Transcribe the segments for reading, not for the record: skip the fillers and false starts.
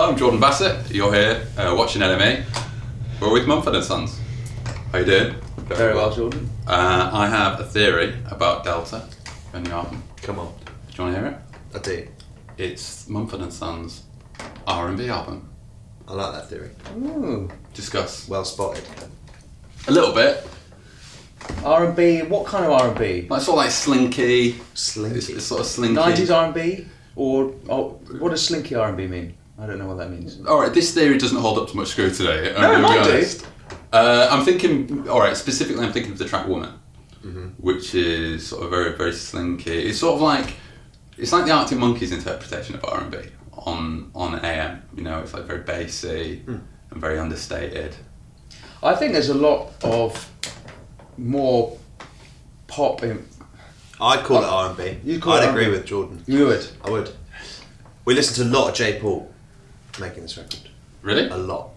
Hello, I'm Jordan Bassett. You're here watching NME. We're with Mumford Sons. How you doing? Very well, Jordan. I have a theory about Delta and the album. Come on. Do you want to hear it? I do. It's Mumford Sons R&B album. I like that theory. Ooh. Discuss. Well spotted. A little bit. R&B, what kind of R&B? Like sort of like slinky. Slinky. It's sort of slinky. 90s R&B? Or what does slinky R&B mean? I don't know what that means. Alright, this theory doesn't hold up to much scrutiny. No, it might do. I'm thinking, alright, specifically I'm thinking of the track Woman, Mm-hmm. which is sort of very, very slinky. It's sort of like, it's like the Arctic Monkeys interpretation of R&B on AM. You know, it's like very bassy and very understated. I think there's a lot of more pop in... I'd call it R&B. You'd call I'd it agree R&B? with Jordan. You would? I would. We listened to a lot of J. Paul making this record. Really? A lot.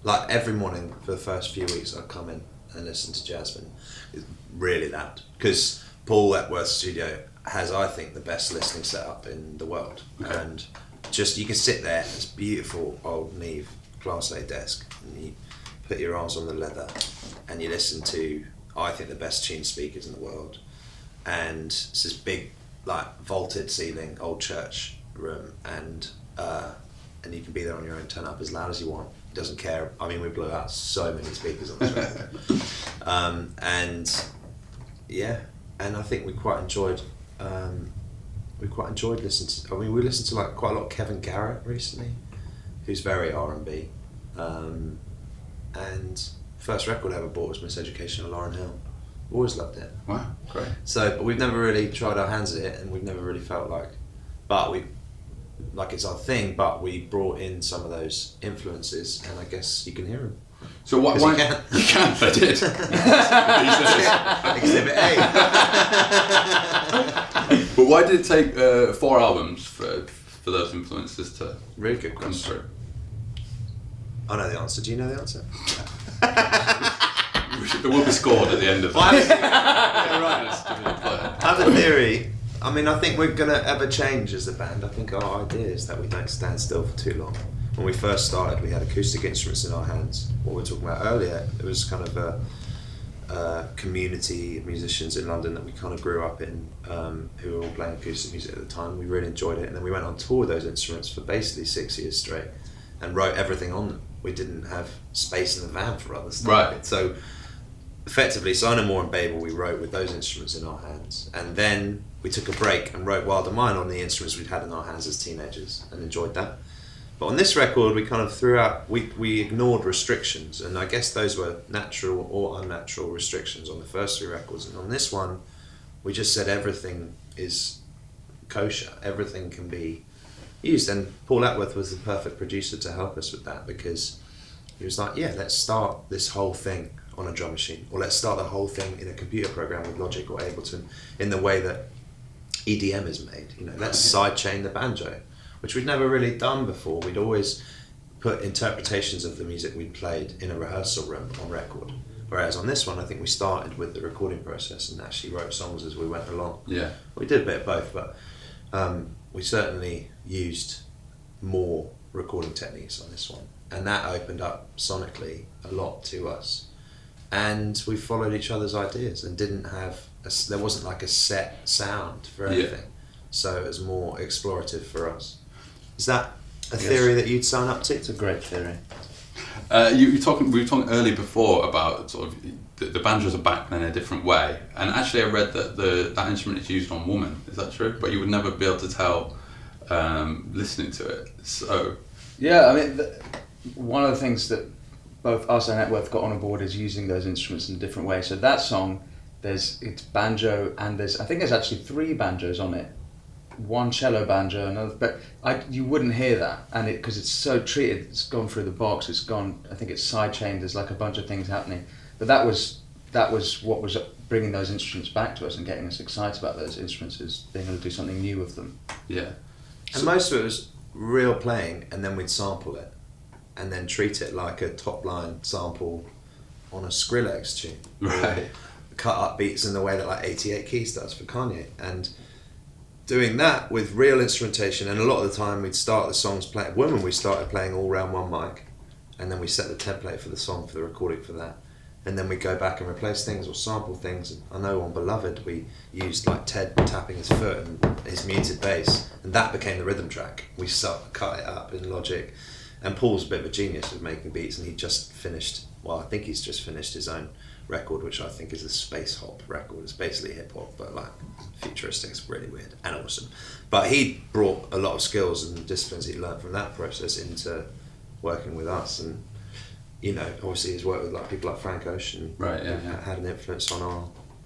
Like every morning for the first few weeks I'd come in and listen to Jasmine. It's really loud. Because Paul Wentworth's studio has, I think, the best listening setup in the world. Okay. And just, you can sit there, this beautiful old Neve Class A desk, and you put your arms on the leather and you listen to, I think, the best tuned speakers in the world. And it's this big, like, vaulted ceiling, old church room, and you can be there on your own, turn up as loud as you want. He doesn't care. I mean, we blew out so many speakers on this record. And yeah, and I think we quite enjoyed listening to, I mean, we listened to like quite a lot of Kevin Garrett recently, who's very R&B. And first record I ever bought was Miseducation of Lauryn Hill. Always loved it. Wow, great. So, but we've never really tried our hands at it, and we've never really felt like it's our thing, but we brought in some of those influences, and I guess you can hear them. So why You can. You can, I did. Exhibit A. But why did it take 4 albums for those influences to Really good come question. through? I know the answer. Do you know the answer? There will be scored at the end of Well, that. I have a theory. I mean, I think we're going to ever change as a band. I think our idea is that we don't stand still for too long. When we first started, we had acoustic instruments in our hands. What we were talking about earlier, it was kind of a community of musicians in London that we kind of grew up in, who were all playing acoustic music at the time. We really enjoyed it, and then we went on tour with those instruments for basically 6 years straight and wrote everything on them. We didn't have space in the van for other stuff. Right. So effectively, Sign No More and Babel we wrote with those instruments in our hands, and then we took a break and wrote Wild and Mine on the instruments we'd had in our hands as teenagers and enjoyed that. But on this record we kind of threw out, we ignored restrictions, and I guess those were natural or unnatural restrictions on the first 3 records, and on this one we just said everything is kosher, everything can be used, and Paul Wentworth was the perfect producer to help us with that, because he was like, yeah, let's start this whole thing on a drum machine, or let's start the whole thing in a computer program with Logic or Ableton in the way that EDM is made. You know, let's sidechain the banjo, which we'd never really done before. We'd always put interpretations of the music we'd played in a rehearsal room on record. Whereas on this one, I think we started with the recording process and actually wrote songs as we went along. Yeah. We did a bit of both, but we certainly used more recording techniques on this one. And that opened up sonically a lot to us. And we followed each other's ideas and didn't have, there wasn't like a set sound for everything. Yeah. So it was more explorative for us. Is that a theory that you'd sign up to? It's a great theory. We were talking earlier before about sort of the banjos are back in a different way, and actually I read that that instrument is used on Woman. Is that true? But you would never be able to tell listening to it. So yeah, I mean, one of the things that both us and Wentworth got on board is using those instruments in a different way. So that song, it's banjo, and I think there's actually 3 banjos on it. 1 cello banjo, another, but you wouldn't hear that, and because it's so treated, it's gone through the box, it's gone, I think it's sidechained, there's like a bunch of things happening, but that was what was bringing those instruments back to us and getting us excited about those instruments, is being able to do something new with them. Yeah. And most of it was real playing, and then we'd sample it and then treat it like a top line sample on a Skrillex tune. Right. Cut up beats in the way that like 88 Keys does for Kanye, and doing that with real instrumentation, and a lot of the time we'd start the songs playing. Women, we started playing all round one mic, and then we set the template for the song, for the recording for that, and then we go back and replace things or sample things. I know on Beloved we used like Ted tapping his foot and his muted bass, and that became the rhythm track. We cut it up in Logic, and Paul's a bit of a genius with making beats, and he just finished. Well, I think he's just finished his own record, which I think is a space hop record. It's basically hip hop, but like futuristic. It's really weird and awesome. But he brought a lot of skills and disciplines he learned from that process into working with us, and obviously he's worked with like people like Frank Ocean. Right. Yeah. Had an influence on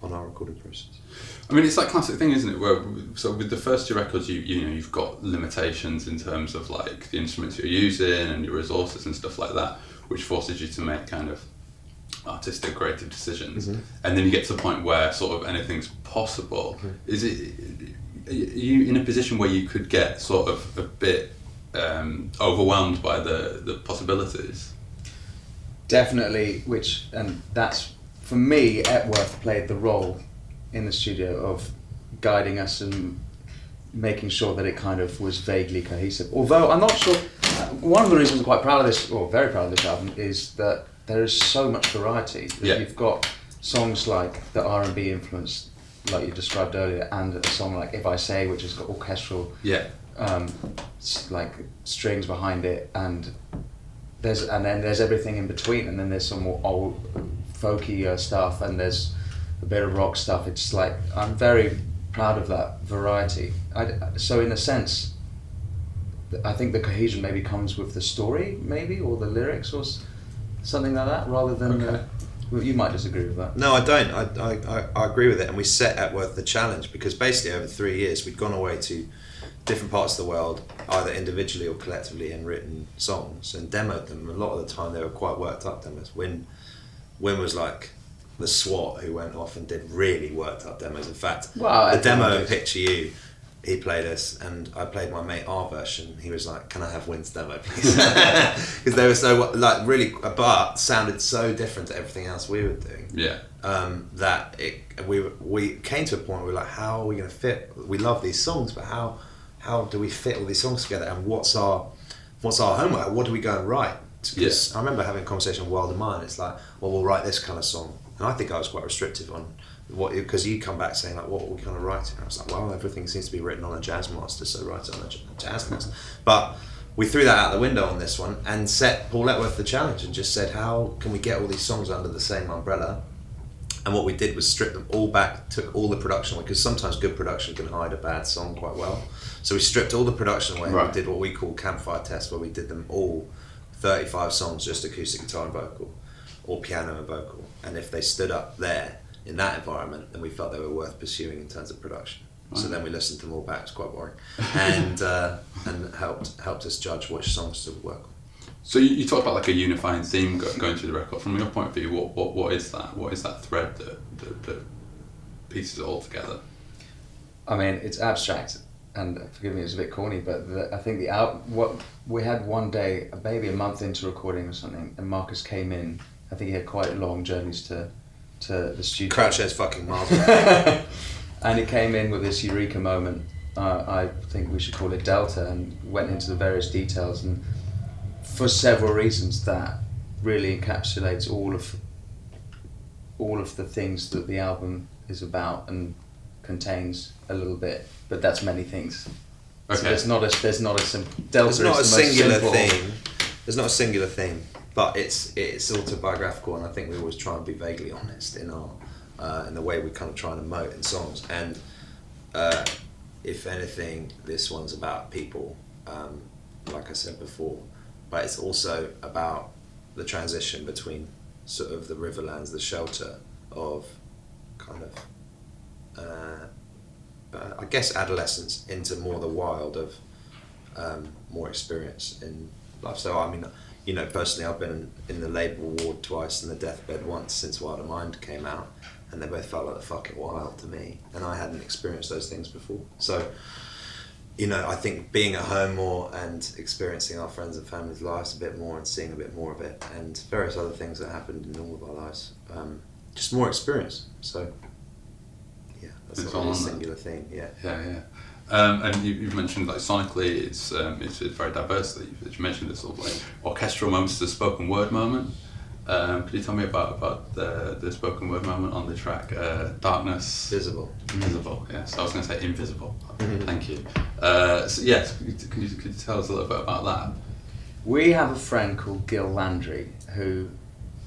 our recording process. I mean, it's that classic thing, isn't it? Where so with the first two records, you've got limitations in terms of like the instruments you're using and your resources and stuff like that, which forces you to make kind of artistic, creative decisions. Mm-hmm. And then you get to the point where sort of anything's possible. Mm-hmm. Are you in a position where you could get sort of a bit overwhelmed by the possibilities? Definitely, and that's, for me, Epworth played the role in the studio of guiding us and making sure that it kind of was vaguely cohesive. Although I'm not sure, one of the reasons I'm quite proud of this, or very proud of this album, is that there is so much variety. Yeah. You've got songs like the R&B influence, like you described earlier, and a song like If I Say, which has got orchestral, like strings behind it, and then there's everything in between, and then there's some more old folky stuff, and there's a bit of rock stuff. It's like, I'm very proud of that variety. So in a sense, I think the cohesion maybe comes with the story, maybe, or the lyrics, or something like that, rather than well, you might disagree with that. No, I don't. I agree with it, and we set Epworth the challenge because basically over 3 years we'd gone away to different parts of the world, either individually or collectively, and written songs and demoed them. A lot of the time they were quite worked up demos. Win was like the SWAT who went off and did really worked up demos. In fact, the demo of Picture You, he played us, and I played my mate our version. He was like, "Can I have Win's demo, please?" Because they were so like really, but sounded so different to everything else we were doing. Yeah. That we came to a point where we were like, how are we going to fit? We love these songs, but how do we fit all these songs together? And what's our homework? What do we go and write? Because I remember having a conversation with Wilder Mine. It's like, well, we'll write this kind of song, and I think I was quite restrictive on what, because you come back saying like, what are we kind of writing? And I was like, well, everything seems to be written on a jazz master, so write it on a jazz master. But we threw that out the window on this one and set Paul Epworth the challenge and just said, how can we get all these songs under the same umbrella? And what we did was strip them all back, took all the production away, because sometimes good production can hide a bad song quite well. So we stripped all the production away. Right. We did what we call campfire tests, where we did them all 35 songs, just acoustic guitar and vocal, or piano and vocal. And if they stood up there in that environment, then we felt they were worth pursuing in terms of production. Right. So then we listened to them all back. It's quite boring, and helped us judge which songs to work on. So you talked about like a unifying theme going through the record. From your point of view, what is that? What is that thread that pieces it all together? I mean, it's abstract, and forgive me, it's a bit corny, but I think what we had one day, maybe a month into recording or something, and Marcus came in. I think he had quite long journeys to the studio. Crouchhead's fucking miles away. And he came in with this Eureka Moment. I think we should call it Delta, and went into the various details, and for several reasons that really encapsulates all of the things that the album is about and contains a little bit, but that's many things. Okay. So there's not a simple Delta. There's not a singular theme. There's not a singular theme, but it's autobiographical, and I think we always try and be vaguely honest in the way we kind of try and emote in songs. And if anything, this one's about people, like I said before, but it's also about the transition between sort of the Riverlands, the shelter of kind of I guess adolescence, into more the wild of more experience in life. So I mean, you know, personally I've been in the labour ward twice and the deathbed once since Wilder Mind came out, and they both felt like the fucking wild to me, and I hadn't experienced those things before. So, you know, I think being at home more and experiencing our friends and family's lives a bit more and seeing a bit more of it, and various other things that happened in all of our lives, just more experience. So yeah, that's not a singular theme. Yeah. And you've mentioned like sonically, it's very diverse. You mentioned this sort of like orchestral moments, the spoken word moment. Could you tell me about the spoken word moment on the track Darkness? Visible. Invisible, yes. I was going to say invisible. Mm-hmm. Thank you. So yes, could you tell us a little bit about that? We have a friend called Gil Landry who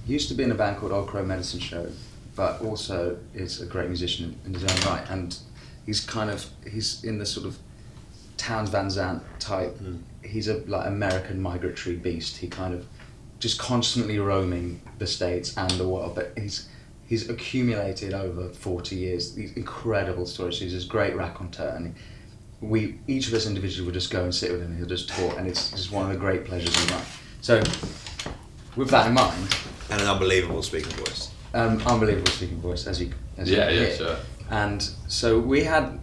used to be in a band called Old Crow Medicine Show, but also is a great musician in his own right. And he's in the sort of Townes Van Zandt type. He's a like American migratory beast. He kind of just constantly roaming the States and the world, but he's accumulated over 40 years these incredible stories. He's this great raconteur, and each of us individually would just go and sit with him and he'll just talk, and it's just one of the great pleasures in life. So with that in mind, And an unbelievable speaking voice. Unbelievable speaking voice, as you can hear. Sure. And so we had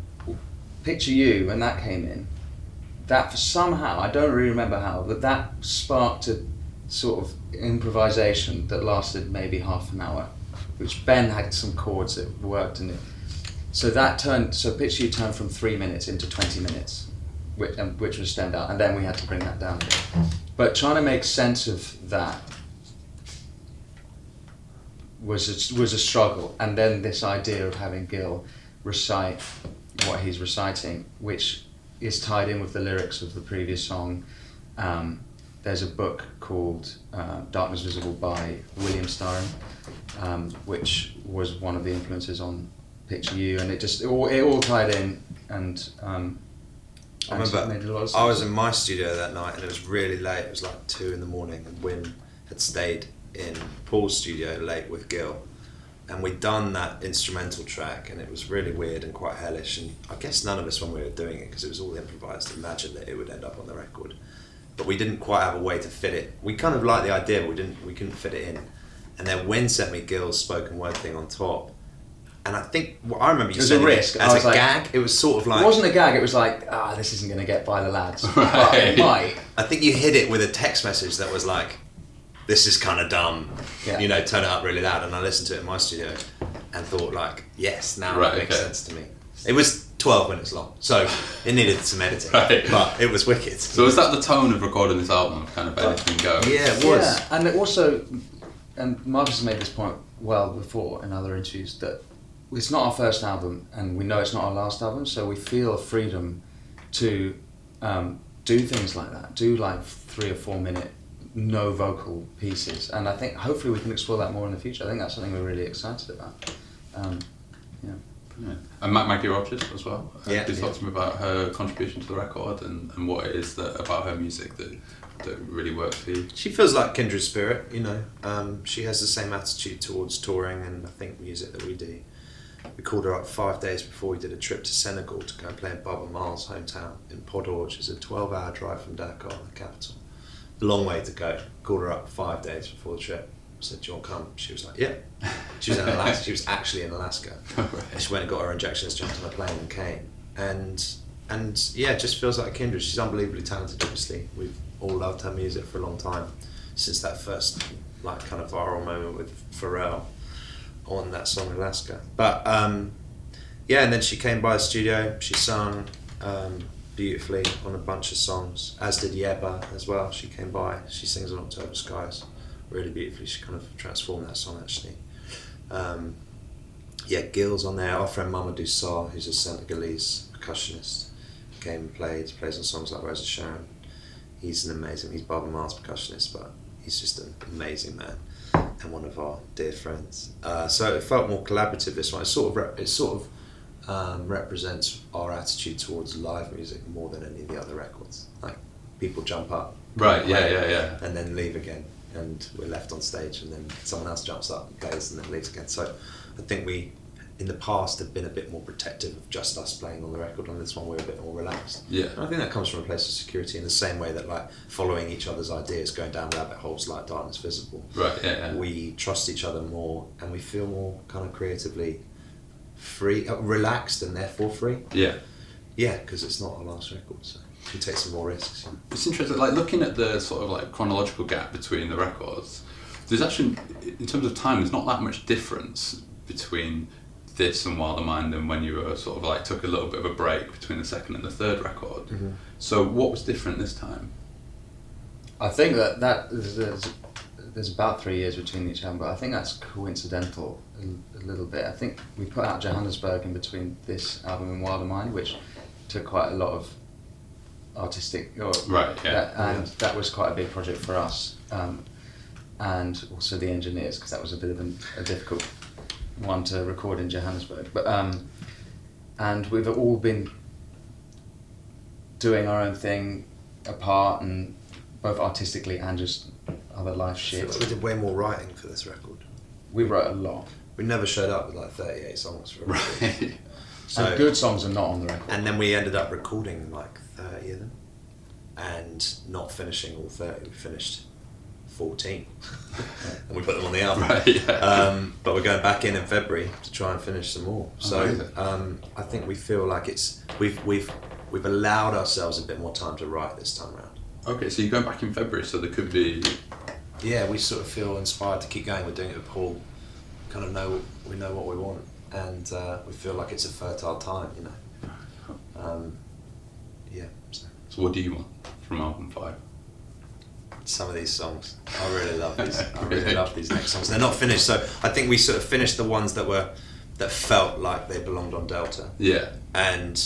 Picture You when that came in. That somehow, I don't really remember how, but that sparked a sort of improvisation that lasted maybe half an hour, which Ben had some chords that worked in it. So Picture You turned from 3 minutes into 20 minutes, which was stand out, and then we had to bring that down a bit. But trying to make sense of that was a struggle, and then this idea of having Gil recite what he's reciting, which is tied in with the lyrics of the previous song. There's a book called Darkness Visible by William Styron, which was one of the influences on Picture You, and it all tied in, and I remember made a lot of sense. I was in my studio that night and it was really late. It was like 2 a.m, and Wim had stayed in Paul's studio late with Gil, and we'd done that instrumental track, and it was really weird and quite hellish, and I guess none of us when we were doing it, because it was all improvised, imagined that it would end up on the record, but we didn't quite have a way to fit it. We kind of liked the idea, but we couldn't fit it in. And then Win sent me Gil's spoken word thing on top, and I think I remember you saying it was a risk. As a gag. It was sort of like, it wasn't a gag. It was like, this isn't going to get by the lads, Right. but it might. I think you hid it with a text message that was like, this is kind of dumb, Yeah. turn it up really loud. And I listened to it in my studio and thought like, yes, now Right, it makes okay. sense to me. It was 12 minutes long, so it needed some editing, Right. but it was wicked. So is that the tone of recording this album, kind of anything go? Yeah, it was. Yeah, and it also, and Marcus has made this point well before in other interviews, that it's not our first album, and we know it's not our last album, so we feel a freedom to do things like that, do like 3 or 4 minute no vocal pieces, and I think hopefully we can explore that more in the future. I think that's something we're really excited about. Yeah. Brilliant. And Maggie Rogers as well. Yeah, Please yeah. talk to me about her contribution to the record and what it is about her music that really works for you. She feels like kindred spirit, she has the same attitude towards touring and I think music that we do. We called her up 5 days before we did a trip to Senegal to go and play in Baba Maal's hometown in Podor, which is a 12-hour drive from Dakar, the capital. Long way to go. Called her up 5 days before the trip. Said, do you want to come? She was like, yeah. She was in Alaska. She was actually in Alaska. Right. And she went and got her injections, jumped on a plane and came. And yeah, it just feels like a kindred. She's unbelievably talented, obviously. We've all loved her music for a long time, since that first like kind of viral moment with Pharrell on that song Alaska. But yeah, and then she came by the studio. She sung beautifully on a bunch of songs, as did Yeba as well. She came by. She sings on October Skies really beautifully. She kind of transformed that song actually. Yeah, Gil's on there. Our friend Mamadou Sarr, who's a Senegalese percussionist, came and plays on songs like Rose of Sharon. He's Baba Maal's percussionist, but he's just an amazing man and one of our dear friends. So it felt more collaborative this one. It sort of represents our attitude towards live music more than any of the other records. Like people jump up, Right, play, yeah. and then leave again, and we're left on stage, and then someone else jumps up and plays and then leaves again. So I think we, in the past, have been a bit more protective of just us playing on the record. On this one, we're a bit more relaxed. Yeah. And I think that comes from a place of security, in the same way that like following each other's ideas, going down rabbit holes like Darkness Visible. Right, yeah. We trust each other more, and we feel more kind of creatively free, relaxed, and therefore free. Yeah. Yeah, because it's not our last record, so we take some more risks. You know? It's interesting, like looking at the sort of like chronological gap between the records, there's actually, in terms of time, there's not that much difference between this and Wilder Mind, and when you were sort of like took a little bit of a break between the second and the third record. Mm-hmm. So what was different this time? I think that there's about 3 years between each album, but I think that's coincidental a little bit. I think we put out Johannesburg in between this album and Wilder Mind, which took quite a lot of artistic, that was quite a big project for us, and also the engineers, because that was a bit of a difficult one to record in Johannesburg. But and we've all been doing our own thing apart, and both artistically and just other life I shit. feel like we did way more writing for this record. We wrote a lot. We never showed up with like 38 songs for a record. Right. So, and good songs are not on the record. and then we ended up recording like 30 of them and not finishing all 30. We finished 14 and we put them on the album. Right, yeah. But we're going back in February to try and finish some more. So Amazing. I think we feel like we've allowed ourselves a bit more time to write this time around. Okay, so you're going back in February, so there could be... Yeah, we sort of feel inspired to keep going. We're doing it with Paul. Kind of know what we want, and we feel like it's a fertile time, you know. Yeah. So what do you want from album 5? Some of these songs, I really love these. I really love these next songs. They're not finished, so I think we sort of finished the ones that felt like they belonged on Delta. Yeah. And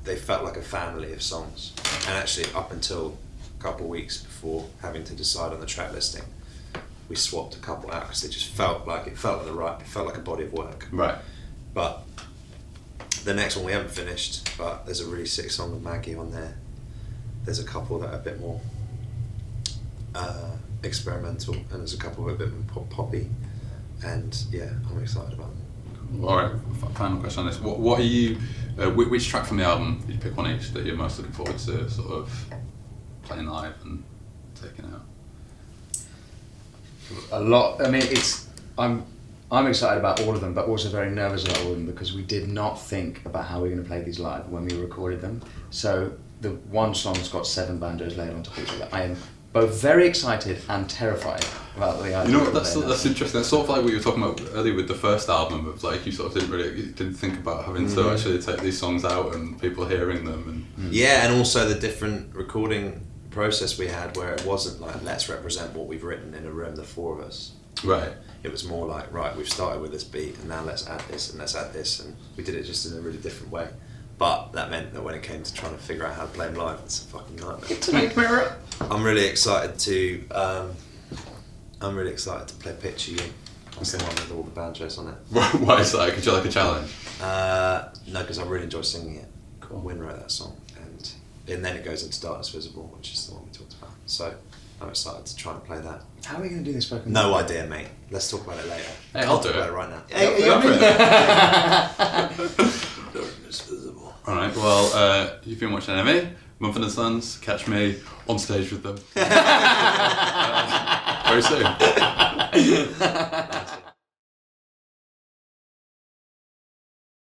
they felt like a family of songs. And actually, up until a couple of weeks before having to decide on the track listing, we swapped a couple out because it felt like a body of work. Right. But the next one we haven't finished, but there's a really sick song with Maggie on there. There's a couple that are a bit more experimental, and there's a couple that are a bit more poppy, and yeah, I'm excited about them. All right. Final question on this: what are you? Which track from the album did you pick one each that you're most looking forward to, sort of playing live and taking out? A lot. I mean, I'm excited about all of them, but also very nervous about all of them because we did not think about how we were going to play these live when we recorded them. So the one song's got 7 banjos laid on top of each other. I am both very excited and terrified about the idea. You know what? That's interesting. That's sort of like what you were talking about earlier with the first album. Of like you sort of didn't think about having to actually take these songs out and people hearing them and. Yeah, and also the different recording process we had where it wasn't like let's represent what we've written in a room, the 4 of us. Right. It was more like, right, we've started with this beat and now let's add this and let's add this, and we did it just in a really different way. But that meant that when it came to trying to figure out how to play them live, it's a fucking nightmare. To make mirror. I'm really excited to play Picture You. That's the one with all the banjos on it. Why is that? Could you like a challenge? No, because I really enjoy singing it. Cool. Wynn wrote that song, and then it goes into Darkness Visible, which is the one we talked about. So I'm excited to try and play that. How are we going to do this spoken? No idea, mate. Let's talk about it later. Hey, I'll do talk about it it right now. Darkness Visible. All right. Well, you've been watching NME, Mumford Sons. Catch me on stage with them very soon.